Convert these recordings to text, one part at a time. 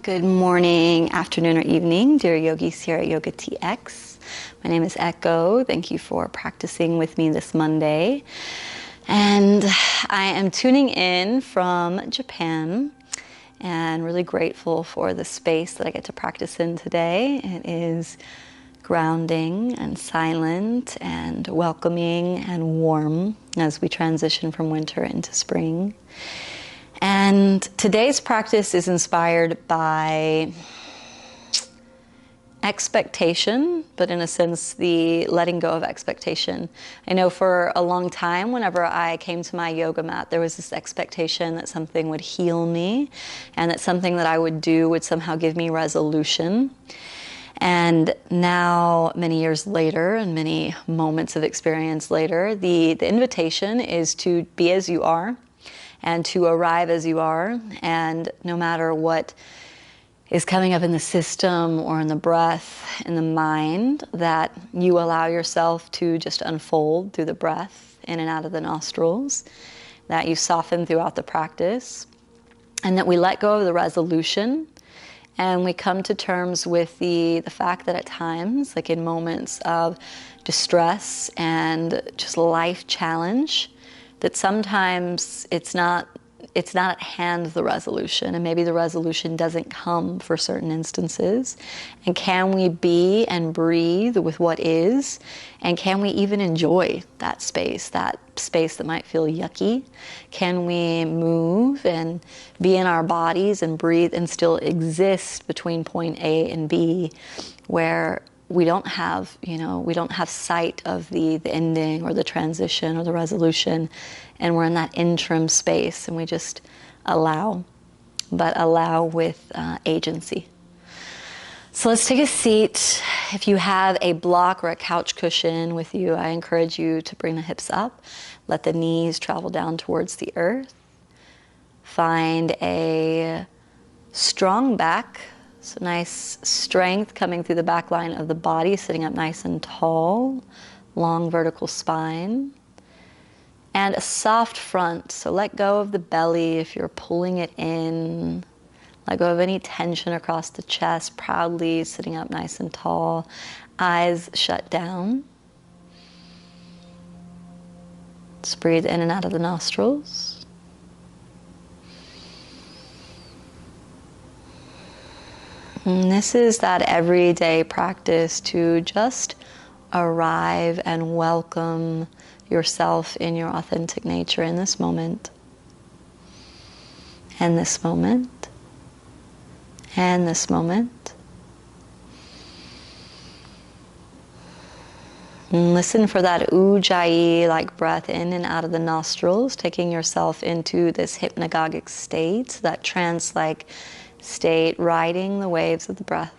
Good morning, afternoon, or evening, dear yogis here at Yoga TX. My name is Echo. Thank you for practicing with me this Monday. And I am tuning in from Japan and really grateful for the space that I get to practice in today. It is grounding and silent and welcoming and warm as we transition from winter into spring. And today's practice is inspired by expectation, but in a sense, the letting go of expectation. I know for a long time, whenever I came to my yoga mat, there was this expectation that something would heal me and that something that I would do would somehow give me resolution. And now, many years later and many moments of experience later, the invitation is to be as you are and to arrive as you are, and no matter what is coming up in the system or in the breath, in the mind, that you allow yourself to just unfold through the breath in and out of the nostrils, that you soften throughout the practice, and that we let go of the resolution and we come to terms with the fact that at times, like in moments of distress and just life challenge, that sometimes it's not at hand, the resolution, and maybe the resolution doesn't come for certain instances. And can we be and breathe with what is? And can we even enjoy that space that might feel yucky? Can we move and be in our bodies and breathe and still exist between point A and B, where we don't have sight of the ending or the transition or the resolution, and we're in that interim space and we just allow, but allow with agency. So let's take a seat. If you have a block or a couch cushion with you, I encourage you to bring the hips up, let the knees travel down towards the earth. Find a strong back. So nice strength coming through the back line of the body, sitting up nice and tall, long vertical spine. And a soft front, so let go of the belly if you're pulling it in. Let go of any tension across the chest, proudly sitting up nice and tall. Eyes shut down. Just breathe in and out of the nostrils. And this is that everyday practice to just arrive and welcome yourself in your authentic nature in this moment, and this moment, and this moment. And listen for that ujjayi like breath in and out of the nostrils, taking yourself into this hypnagogic state, that trance-like state, riding the waves of the breath.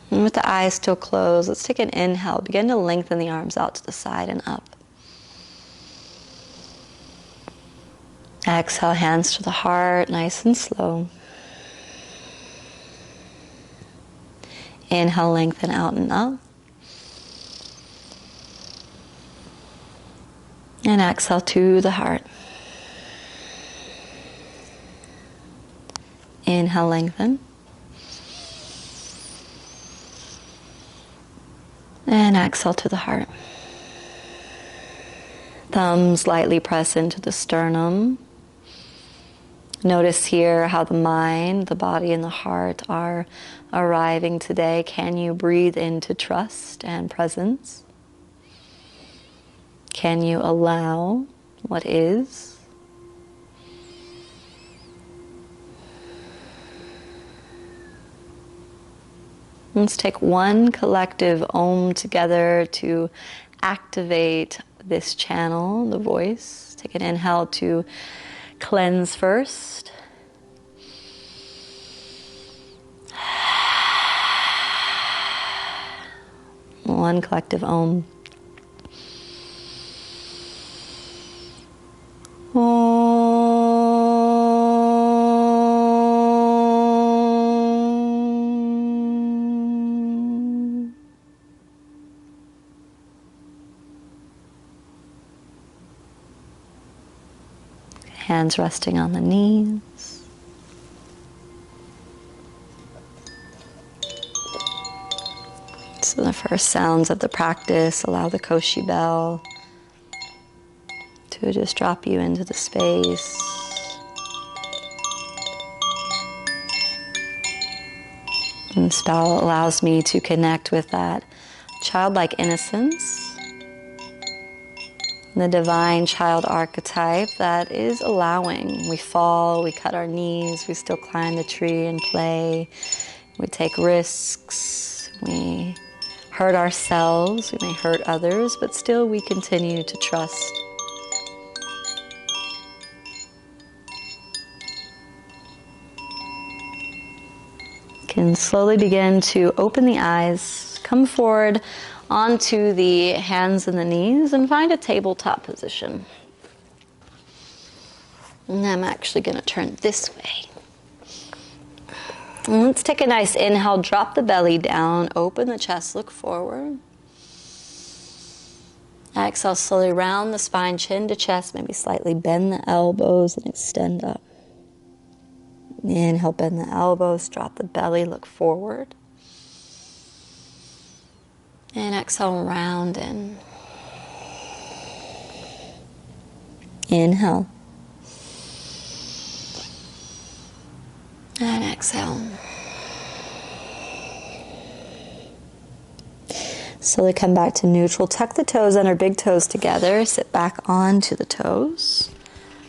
And with the eyes still closed, let's take an inhale. Begin to lengthen the arms out to the side and up. Exhale, hands to the heart, nice and slow. Inhale, lengthen out and up. And exhale to the heart. Inhale, lengthen. And exhale to the heart. Thumbs lightly press into the sternum. Notice here how the mind, the body, and the heart are arriving today. Can you breathe into trust and presence? Can you allow what is? Let's take one collective Om together to activate this channel, the voice. Take an inhale to cleanse first. One collective Om. Hands resting on the knees. So the first sounds of the practice, allow the Koshi bell to just drop you into the space. And this bell allows me to connect with that childlike innocence, the divine child archetype that is allowing. We fall, we cut our knees, we still climb the tree and play. We take risks, we hurt ourselves, we may hurt others, but still we continue to trust. Can slowly begin to open the eyes, come forward onto the hands and the knees, and find a tabletop position. And I'm actually going to turn this way. And let's take a nice inhale, drop the belly down, open the chest, look forward. Exhale, slowly round the spine, chin to chest, maybe slightly bend the elbows and extend up. Inhale, bend the elbows, drop the belly, look forward. And exhale, round in. Inhale. And exhale. Slowly come back to neutral. Tuck the toes under big toes together. Sit back onto the toes.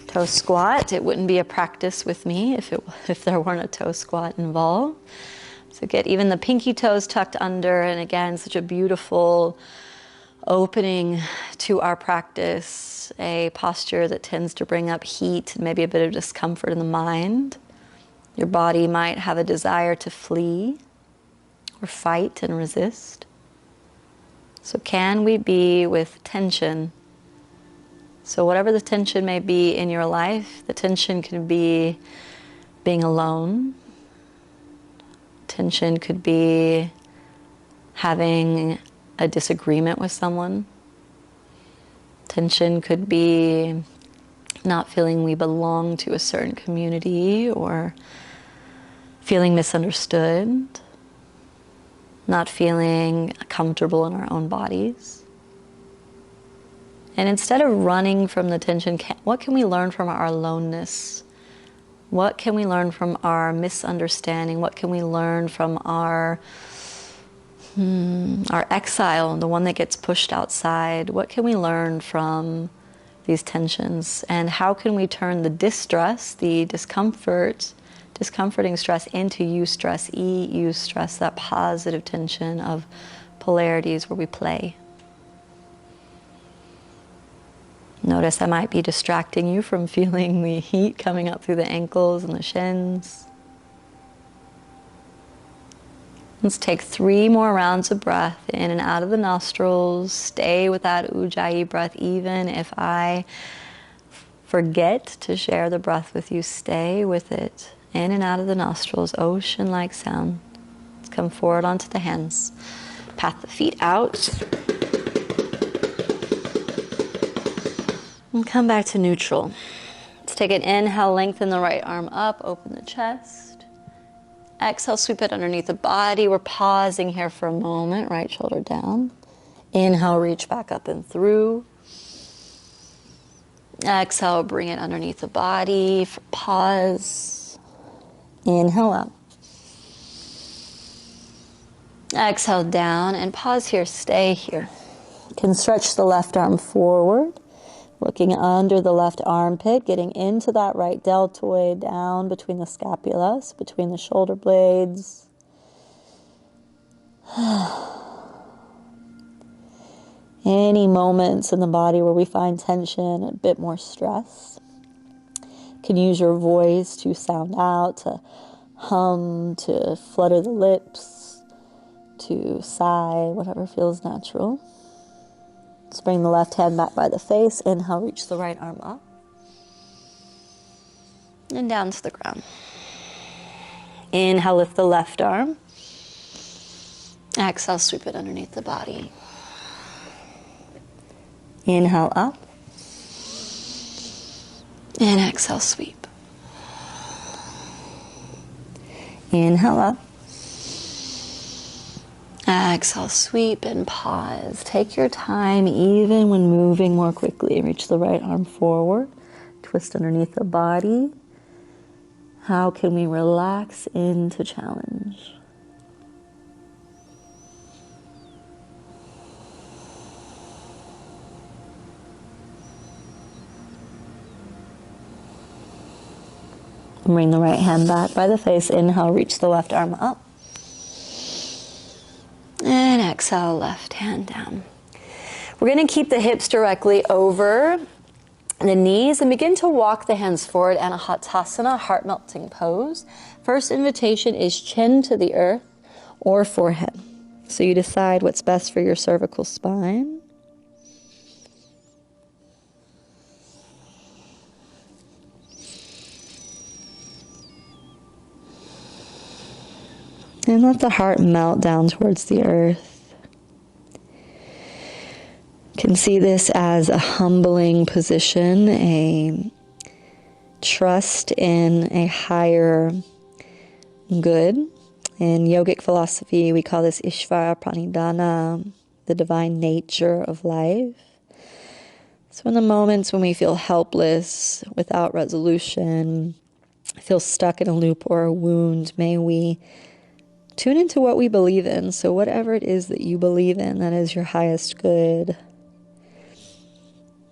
Toe squat. It wouldn't be a practice with me if there weren't a toe squat involved. So get even the pinky toes tucked under, and again, such a beautiful opening to our practice, a posture that tends to bring up heat and maybe a bit of discomfort in the mind. Your body might have a desire to flee or fight and resist. So can we be with tension? So whatever the tension may be in your life, the tension could be being alone. Tension could be having a disagreement with someone. Tension could be not feeling we belong to a certain community, or feeling misunderstood, not feeling comfortable in our own bodies. And instead of running from the tension, what can we learn from our aloneness? What can we learn from our misunderstanding? What can we learn from our exile, the one that gets pushed outside? What can we learn from these tensions? And how can we turn the distress, the discomforting stress, into eustress, eustress, that positive tension of polarities where we play? Notice I might be distracting you from feeling the heat coming up through the ankles and the shins. Let's take 3 more rounds of breath in and out of the nostrils. Stay with that Ujjayi breath even if I forget to share the breath with you. Stay with it. In and out of the nostrils, ocean-like sound. Let's come forward onto the hands. Pat the feet out. And come back to neutral. Let's take an inhale, lengthen the right arm up, open the chest. Exhale, sweep it underneath the body. We're pausing here for a moment, right shoulder down. Inhale, reach back up and through. Exhale, bring it underneath the body for pause. Inhale up. Exhale down and pause here, stay here. You can stretch the left arm forward. Looking under the left armpit, getting into that right deltoid, down between the scapulas, between the shoulder blades. Any moments in the body where we find tension, a bit more stress. You can use your voice to sound out, to hum, to flutter the lips, to sigh, whatever feels natural. Let's bring the left hand back by the face. Inhale, reach the right arm up. And down to the ground. Inhale, lift the left arm. Exhale, sweep it underneath the body. Inhale up. And exhale, sweep. Inhale up. Exhale, sweep and pause. Take your time even when moving more quickly. Reach the right arm forward. Twist underneath the body. How can we relax into challenge? Bring the right hand back by the face. Inhale, reach the left arm up. And exhale, left hand down. We're going to keep the hips directly over the knees and begin to walk the hands forward, Anahatasana, heart-melting pose. First invitation is chin to the earth or forehead. So you decide what's best for your cervical spine. And let the heart melt down towards the earth. You can see this as a humbling position, a trust in a higher good. In yogic philosophy, we call this Ishvara Pranidhana, the divine nature of life. So in the moments when we feel helpless, without resolution, feel stuck in a loop or a wound, may we tune into what we believe in. So whatever it is that you believe in, that is your highest good,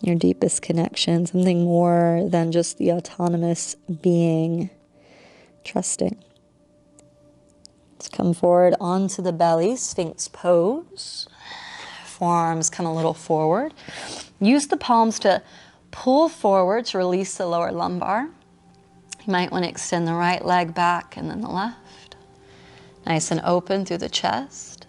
your deepest connection, something more than just the autonomous being, trusting. Let's come forward onto the belly, sphinx pose. Forearms come a little forward. Use the palms to pull forward to release the lower lumbar. You might want to extend the right leg back and then the left. Nice and open through the chest.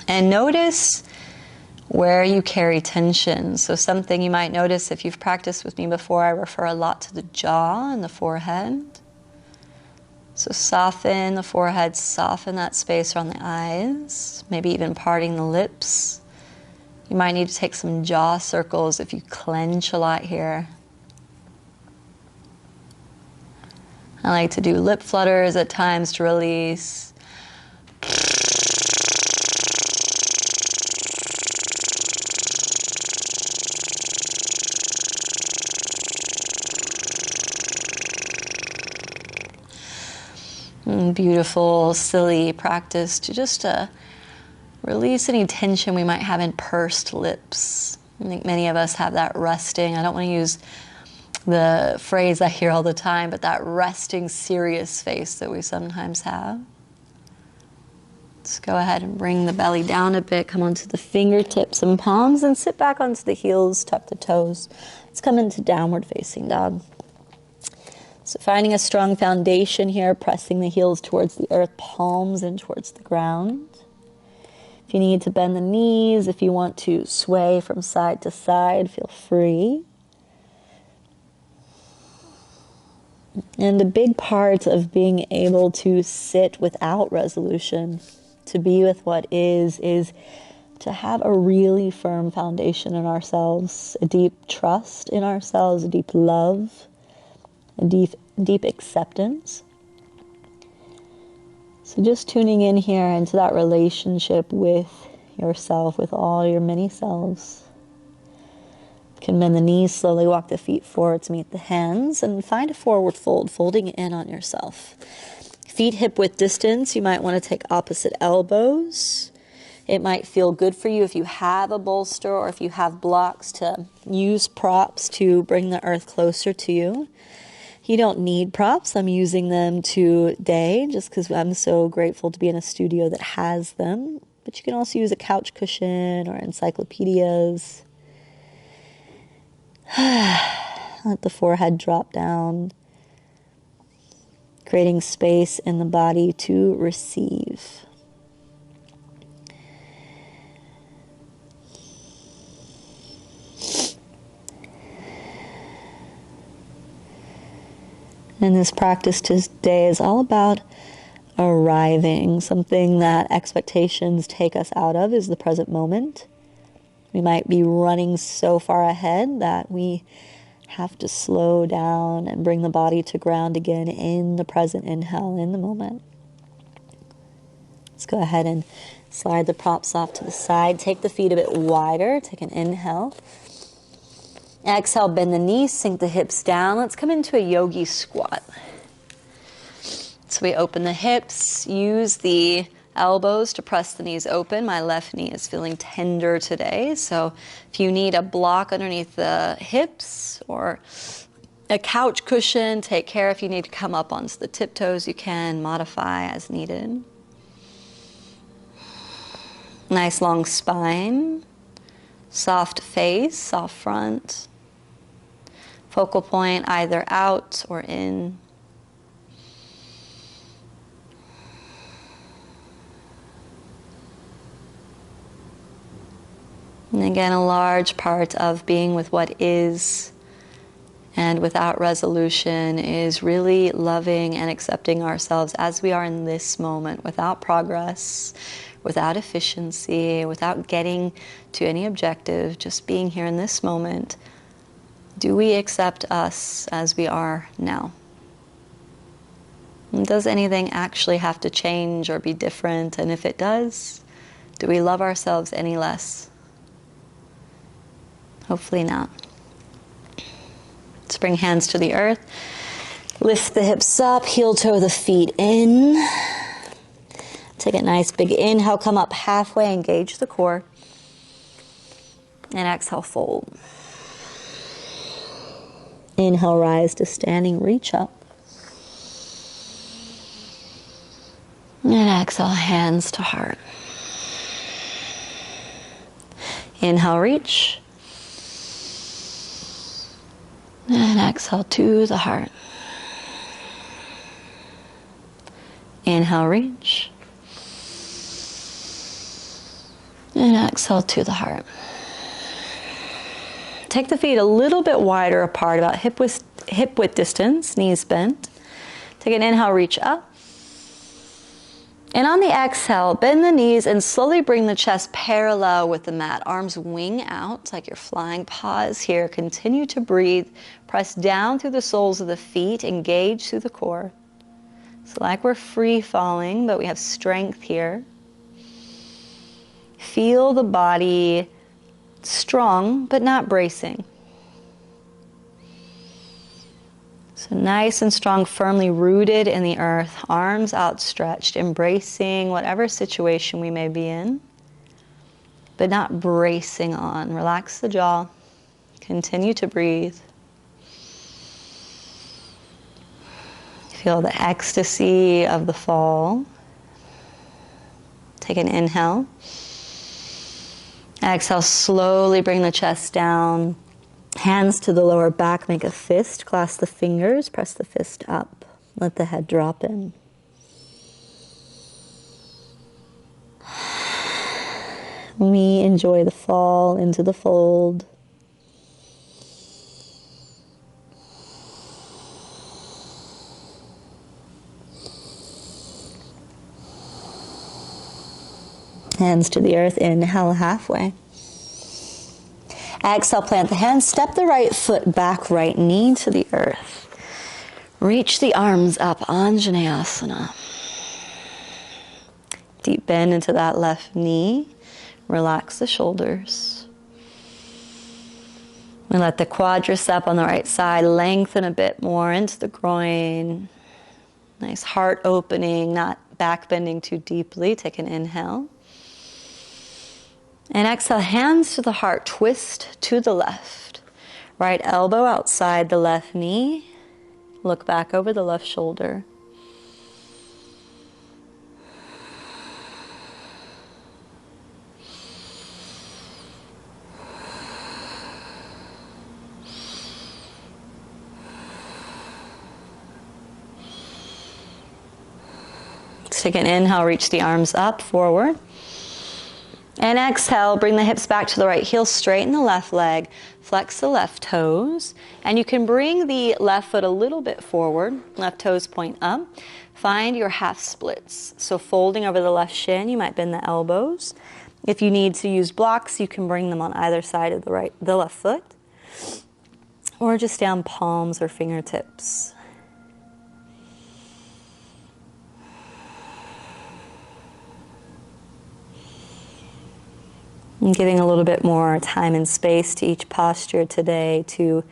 And notice where you carry tension. So something you might notice if you've practiced with me before, I refer a lot to the jaw and the forehead. So soften the forehead, soften that space around the eyes, maybe even parting the lips. You might need to take some jaw circles if you clench a lot here. I like to do lip flutters at times to release. Beautiful, silly practice to just release any tension we might have in pursed lips. I think many of us have that resting. I don't want to use the phrase I hear all the time, but that resting, serious face that we sometimes have. Let's go ahead and bring the belly down a bit. Come onto the fingertips and palms and sit back onto the heels, tuck the toes. Let's come into downward facing dog. So finding a strong foundation here, pressing the heels towards the earth, palms in towards the ground. If you need to bend the knees, if you want to sway from side to side, feel free. And a big part of being able to sit without resolution, to be with what is to have a really firm foundation in ourselves, a deep trust in ourselves, a deep love, a deep acceptance. So just tuning in here into that relationship with yourself, with all your many selves. You can bend the knees, slowly walk the feet forward to meet the hands, and find a forward fold, folding in on yourself. Feet hip-width distance. You might want to take opposite elbows. It might feel good for you if you have a bolster or if you have blocks to use props to bring the earth closer to you. You don't need props. I'm using them today just because I'm so grateful to be in a studio that has them. But you can also use a couch cushion or encyclopedias. Let the forehead drop down, creating space in the body to receive. And this practice today is all about arriving. Something that expectations take us out of is the present moment. We might be running so far ahead that we have to slow down and bring the body to ground again in the present inhale, in the moment. Let's go ahead and slide the props off to the side. Take the feet a bit wider. Take an inhale. Exhale, bend the knees, sink the hips down. Let's come into a yogi squat. So we open the hips, use the elbows to press the knees open. My left knee is feeling tender today. So if you need a block underneath the hips or a couch cushion, take care. If you need to come up onto the tiptoes, you can modify as needed. Nice long spine, soft face, soft front. Focal point either out or in. And again, a large part of being with what is and without resolution is really loving and accepting ourselves as we are in this moment, without progress, without efficiency, without getting to any objective, just being here in this moment. Do we accept us as we are now? And does anything actually have to change or be different? And if it does, do we love ourselves any less? Hopefully not. Let's bring hands to the earth. Lift the hips up, heel toe the feet in. Take a nice big inhale, come up halfway, engage the core. And exhale, fold. Inhale, rise to standing, reach up. And exhale, hands to heart. Inhale, reach. And exhale to the heart. Inhale, reach. And exhale to the heart. Take the feet a little bit wider apart, about hip width distance, knees bent. Take an inhale, reach up. And on the exhale, bend the knees and slowly bring the chest parallel with the mat. Arms wing out like you're flying. Pause here. Continue to breathe. Press down through the soles of the feet. Engage through the core. So like we're free falling, but we have strength here. Feel the body strong, but not bracing. So nice and strong, firmly rooted in the earth, arms outstretched, embracing whatever situation we may be in, but not bracing on. Relax the jaw. Continue to breathe. Feel the ecstasy of the fall. Take an inhale. Exhale, slowly bring the chest down. Hands to the lower back, make a fist, clasp the fingers, press the fist up. Let the head drop in. We enjoy the fall into the fold. Hands to the earth, inhale halfway. Exhale, plant the hands, step the right foot back, right knee to the earth. Reach the arms up, Anjaneyasana. Deep bend into that left knee. Relax the shoulders. And let the quadricep on the right side lengthen a bit more into the groin. Nice heart opening, not back bending too deeply. Take an inhale. And exhale, hands to the heart, twist to the left. Right elbow outside the left knee. Look back over the left shoulder. Take an inhale, reach the arms up, forward. And exhale, bring the hips back to the right heel, straighten the left leg, flex the left toes, and you can bring the left foot a little bit forward, left toes point up. Find your half splits. So folding over the left shin, you might bend the elbows. If you need to use blocks, you can bring them on either side of the left foot, or just down palms or fingertips. And giving a little bit more time and space to each posture today to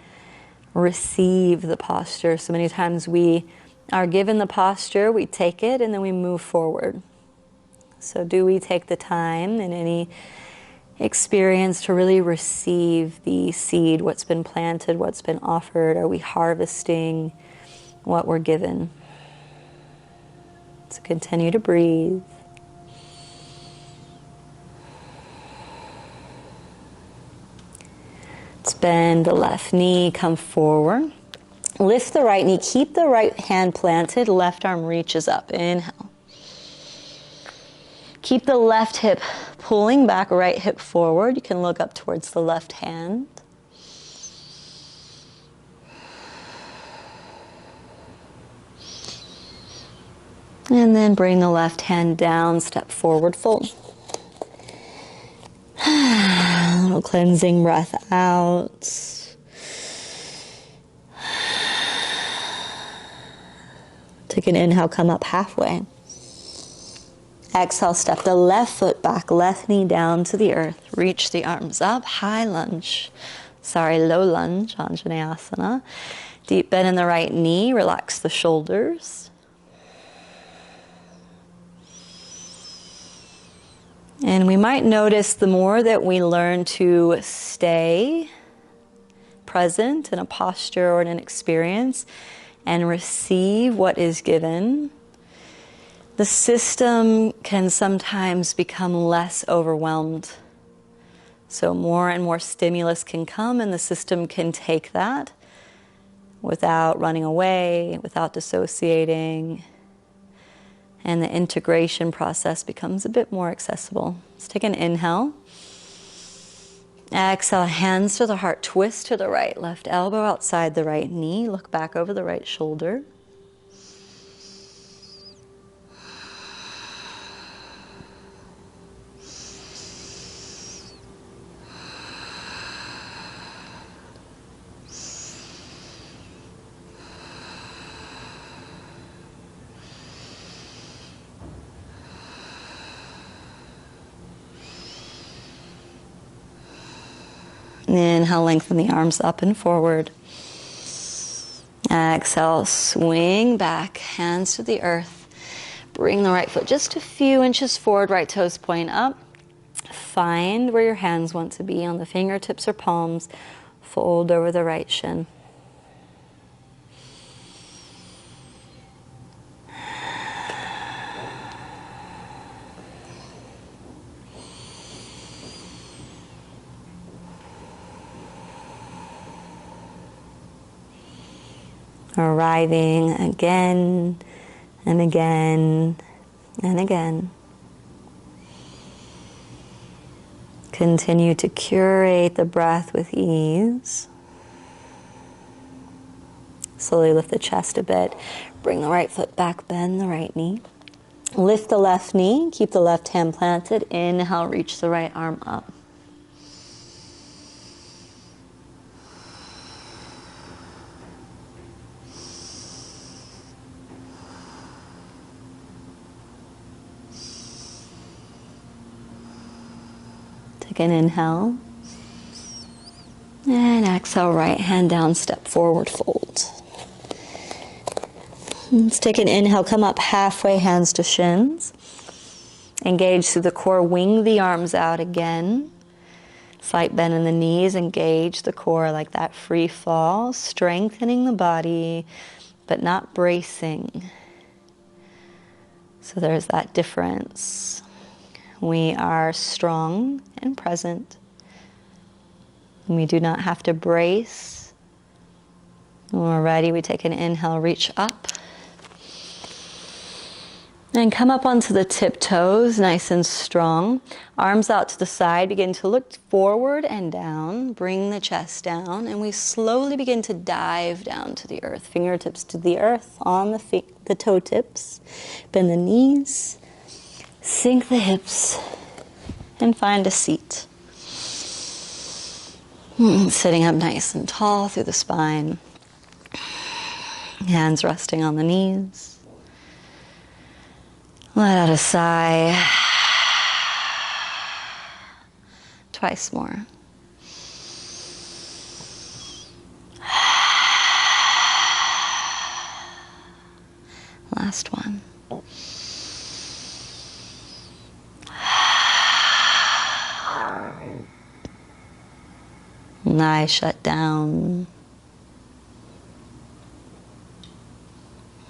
receive the posture. So many times we are given the posture, we take it, and then we move forward. So do we take the time in any experience to really receive the seed, what's been planted, what's been offered? Are we harvesting what we're given? So continue to breathe. Let's bend the left knee, come forward. Lift the right knee, keep the right hand planted, left arm reaches up. Inhale. Keep the left hip pulling back, right hip forward. You can look up towards the left hand. And then bring the left hand down, step forward, fold. A little cleansing breath out. Take an inhale, come up halfway. Exhale, step the left foot back, left knee down to the earth. Reach the arms up, high lunge. Low lunge, Anjaneyasana. Deep bend in the right knee, relax the shoulders. And we might notice the more that we learn to stay present in a posture or in an experience and receive what is given, the system can sometimes become less overwhelmed. So more and more stimulus can come, and the system can take that without running away, without dissociating. And the integration process becomes a bit more accessible. Let's take an inhale. Exhale, hands to the heart, twist to the right, left elbow outside the right knee, look back over the right shoulder. Inhale, lengthen the arms up and forward. Exhale, swing back, hands to the earth. Bring the right foot just a few inches forward, right toes point up. Find where your hands want to be on the fingertips or palms. Fold over the right shin. Arriving again and again and again. Continue to curate the breath with ease. Slowly lift the chest a bit. Bring the right foot back, bend the right knee. Lift the left knee, keep the left hand planted. Inhale, reach the right arm up. Take an inhale. And exhale, right hand down, step forward, fold. Let's take an inhale, come up halfway, hands to shins. Engage through the core, wing the arms out again. Slight bend in the knees, engage the core like that, free fall, strengthening the body, but not bracing. So there's that difference. We are strong and present. We do not have to brace. When we're ready, we take an inhale, reach up. And come up onto the tiptoes, nice and strong. Arms out to the side, begin to look forward and down. Bring the chest down, and we slowly begin to dive down to the earth. Fingertips to the earth, on the toe tips. Bend the knees, sink the hips, and find a seat. Sitting up nice and tall through the spine. Hands resting on the knees. Let out a sigh. Twice more. Last one. And eyes shut down.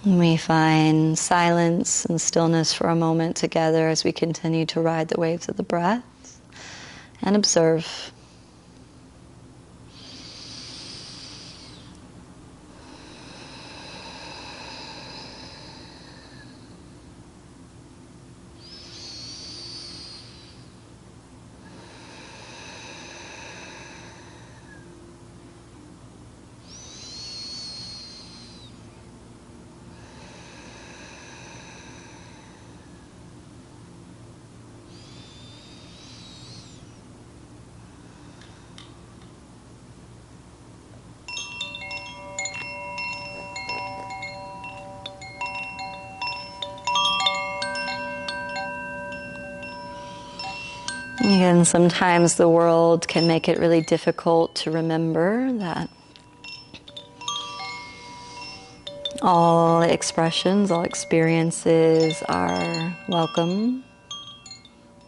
We find silence and stillness for a moment together as we continue to ride the waves of the breath and observe. Again, sometimes the world can make it really difficult to remember that all expressions, all experiences are welcome.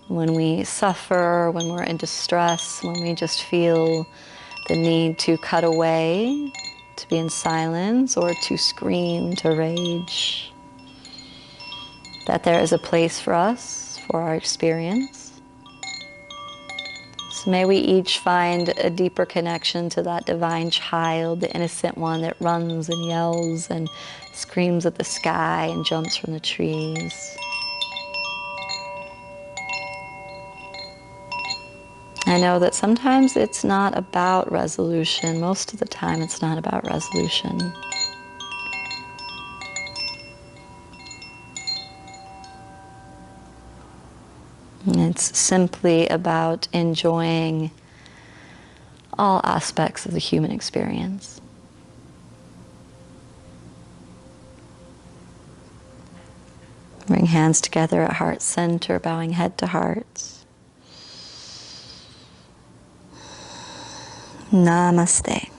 When we suffer, when we're in distress, when we just feel the need to cut away, to be in silence, or to scream, to rage, that there is a place for us, for our experience. So may we each find a deeper connection to that divine child, the innocent one that runs and yells and screams at the sky and jumps from the trees. I know that sometimes it's not about resolution. Most of the time it's not about resolution. It's simply about enjoying all aspects of the human experience. Bring hands together at heart center, bowing head to heart. Namaste.